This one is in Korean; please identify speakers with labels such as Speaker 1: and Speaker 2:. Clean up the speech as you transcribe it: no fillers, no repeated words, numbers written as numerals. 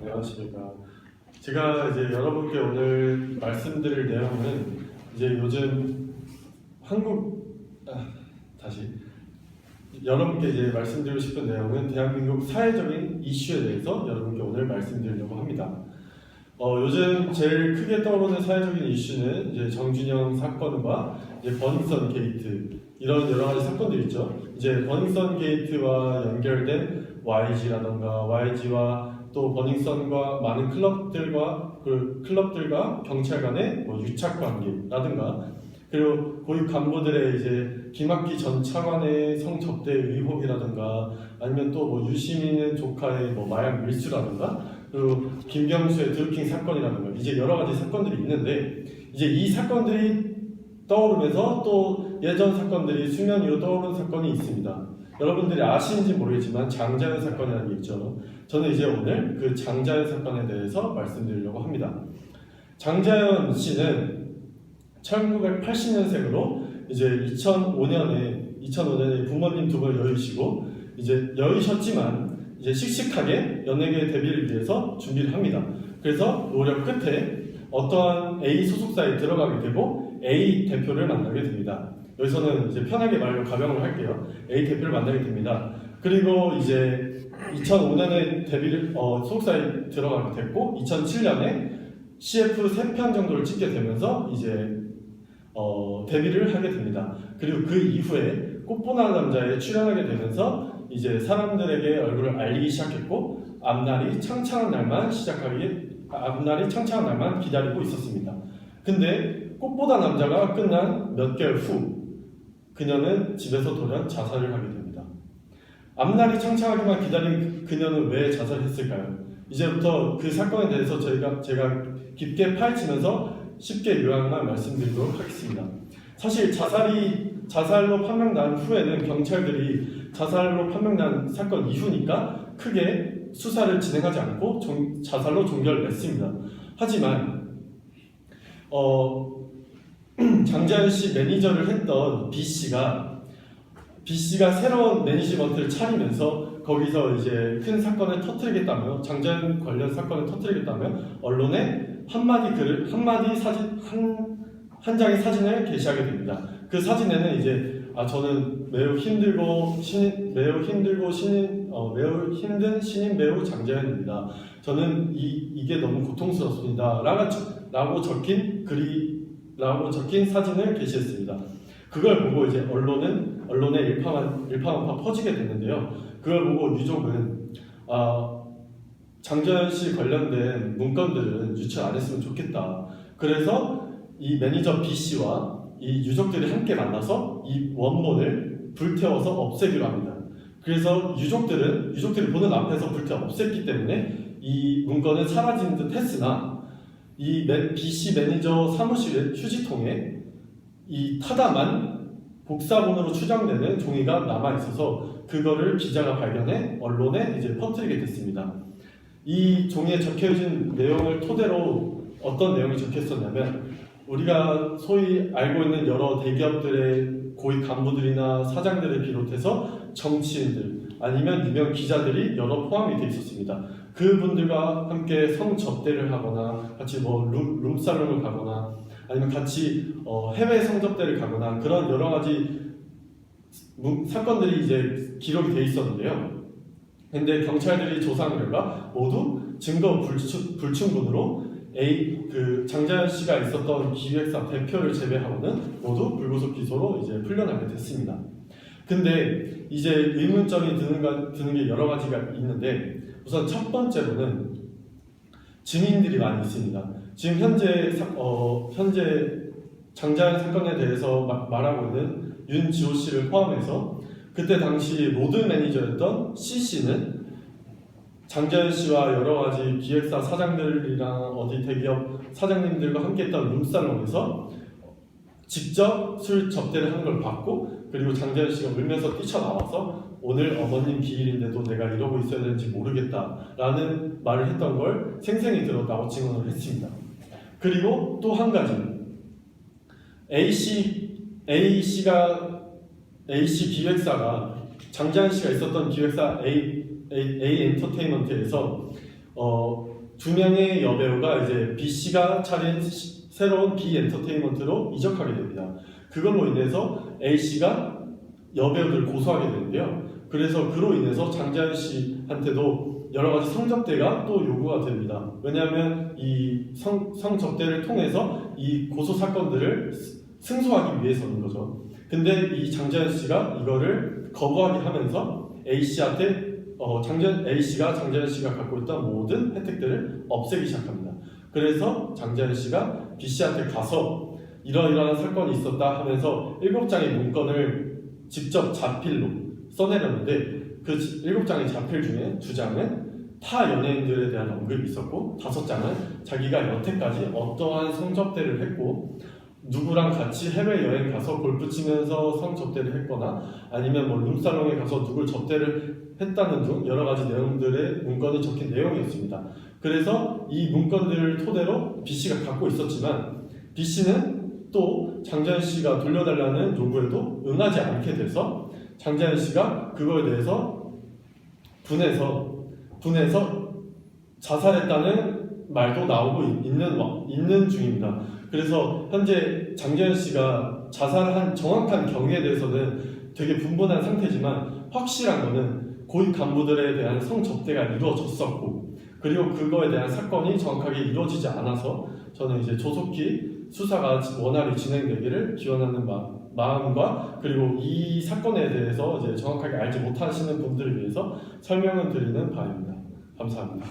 Speaker 1: 안녕하십니까. 제가 이제 여러분께 오늘 말씀드릴 내용은 이제 요즘 다시 여러분께 이제 말씀드리고 싶은 내용은 대한민국 사회적인 이슈에 대해서 여러분께 오늘 말씀드리려고 합니다. 요즘 제일 크게 떠오르는 사회적인 이슈는 이제 정준영 사건과 이제 버닝썬 게이트 이런 여러 가지 사건들이 있죠. 이제 버닝썬 게이트와 연결된 YG라던가 YG와 또 버닝썬과 많은 클럽들과 경찰 간의 유착 관계라든가 그리고 고위 간부들의 이제 김학기 전 차관의 성접대 의혹이라든가 아니면 또 유시민 조카의 마약 밀수라든가 그리고 김경수의 드루킹 사건이라든가 이제 여러 가지 사건들이 있는데 이제 이 사건들이 떠오르면서 또 예전 사건들이 수면 위로 떠오르는 사건이 있습니다. 여러분들이 아시는지 모르겠지만 장자연 사건이라는 게 있죠. 저는 이제 오늘 그 장자연 사건에 대해서 말씀드리려고 합니다. 장자연 씨는 1980년생으로 이제 2005년에 부모님 두 분 여의시고 이제 여의셨지만 이제 씩씩하게 연예계 데뷔를 위해서 준비를 합니다. 그래서 노력 끝에 어떠한 A 소속사에 들어가게 되고 A 대표를 만나게 됩니다. 여기서는 이제 편하게 말로 가명을 할게요. A 대표를 만나게 됩니다. 그리고 이제 2005년에 소속사에 들어가게 됐고 2007년에 CF 3편 정도를 찍게 되면서 이제 데뷔를 하게 됩니다. 그리고 그 이후에 꽃보나 남자에 출연하게 되면서 이제 사람들에게 얼굴을 알리기 시작했고 앞날이 창창한 날만 기다리고 있었습니다. 근데 꽃보다 남자가 끝난 몇 개월 후 그녀는 집에서 돌연 자살을 하게 됩니다. 앞날이 창창하기만 기다린 그녀는 왜 자살했을까요? 이제부터 그 사건에 대해서 제가 깊게 파헤치면서 쉽게 요약만 말씀드리도록 하겠습니다. 사실 자살로 판명난 후에는 경찰들이 자살로 판명난 사건 이후니까 크게 수사를 진행하지 않고 자살로 종결을 냈습니다. 하지만 장자연 씨 매니저를 했던 B 씨가 새로운 매니지먼트를 차리면서 거기서 이제 큰 사건을 터뜨리겠다며 장자연 관련 사건을 터뜨리겠다며 언론에 한 장의 사진을 게시하게 됩니다. 그 사진에는 이제 저는 매우 힘든 신인 배우 장자연입니다. 저는 이게 너무 고통스럽습니다. 라고 적힌 사진을 게시했습니다. 그걸 보고 이제 언론에 일파만파 퍼지게 됐는데요. 그걸 보고 유족은 장자연 씨 관련된 문건들은 유출 안 했으면 좋겠다. 그래서 이 매니저 B 씨와 이 유족들이 함께 만나서 이 원본을 불태워서 없애기로 합니다. 그래서 유족들이 보는 앞에서 불태워 없앴기 때문에 이 문건은 사라진 듯 했으나 이 B 씨 매니저 사무실의 휴지통에 이 타담한 복사본으로 추정되는 종이가 남아있어서 그거를 기자가 발견해 언론에 이제 퍼뜨리게 됐습니다. 이 종이에 적혀진 내용을 토대로 어떤 내용이 적혀있었냐면 우리가 소위 알고 있는 여러 대기업들의 고위 간부들이나 사장들을 비롯해서 정치인들 아니면 유명 기자들이 여러 포함이 되어 있었습니다. 그분들과 함께 성접대를 하거나 같이 룸살롱을 가거나 아니면 같이 해외 성접대를 가거나 그런 여러 가지 사건들이 이제 기록이 되어 있었는데요. 근데 경찰들이 조사한 결과 모두 증거 불충분으로 장자연 씨가 있었던 기획사 대표를 제외하고는 모두 불구속 기소로 이제 풀려나게 됐습니다. 근데 이제 의문점이 드는 게 여러 가지가 있는데 우선 첫 번째로는 증인들이 많이 있습니다. 지금 현재 장자연 사건에 대해서 말하고 있는 윤지호 씨를 포함해서 그때 당시 로드 매니저였던 C 씨는 장자연 씨와 여러 가지 기획사 사장들이랑 어디 대기업 사장님들과 함께했던 룸살롱에서 직접 술 접대를 하는 걸 봤고 그리고 장자연 씨가 울면서 뛰쳐나와서 오늘 어머님 기일인데도 내가 이러고 있어야 되는지 모르겠다라는 말을 했던 걸 생생히 들었다고 증언을 했습니다. 그리고 또 한 가지 A 씨 기획사가 장자연 씨가 있었던 기획사 A 엔터테인먼트에서 두 명의 여배우가 이제 B 씨가 차린 새로운 B 엔터테인먼트로 이적하게 됩니다. 그걸로 인해서 A 씨가 여배우들을 고소하게 되는데요. 그래서 그로 인해서 장자연 씨한테도 여러 가지 성접대가 또 요구가 됩니다. 왜냐하면 이 성접대를 통해서 이 고소 사건들을 승소하기 위해서인 거죠. 근데 이 장자연 씨가 이거를 거부하게 하면서 A 씨한테 A 씨가 장자연 씨가 갖고 있던 모든 혜택들을 없애기 시작합니다. 그래서 장자연 씨가 B 씨한테 가서 이러이러한 사건이 있었다 하면서 7장의 문건을 직접 자필로 써내렸는데 그 7장의 자필 중에 2장은 타 연예인들에 대한 언급이 있었고 5장은 자기가 여태까지 어떠한 성접대를 했고 누구랑 같이 해외여행 가서 골프 치면서 성접대를 했거나 아니면 뭐 룸살롱에 가서 누굴 접대를 했다는 등 여러 가지 내용들의 문건이 적힌 내용이었습니다. 그래서 이 문건들을 토대로 B 씨가 갖고 있었지만 B 씨는 또 장자연 씨가 돌려달라는 요구에도 응하지 않게 돼서 장자연 씨가 그거에 대해서 분해서 자살했다는 말도 나오고 있는 중입니다. 그래서 현재 장자연 씨가 자살한 정확한 경위에 대해서는 되게 분분한 상태지만 확실한 거는 고위 간부들에 대한 성접대가 이루어졌었고 그리고 그거에 대한 사건이 정확하게 이루어지지 않아서 저는 이제 조속히 수사가 원활히 진행되기를 기원하는 마음과 그리고 이 사건에 대해서 이제 정확하게 알지 못하시는 분들을 위해서 설명을 드리는 바입니다. 감사합니다.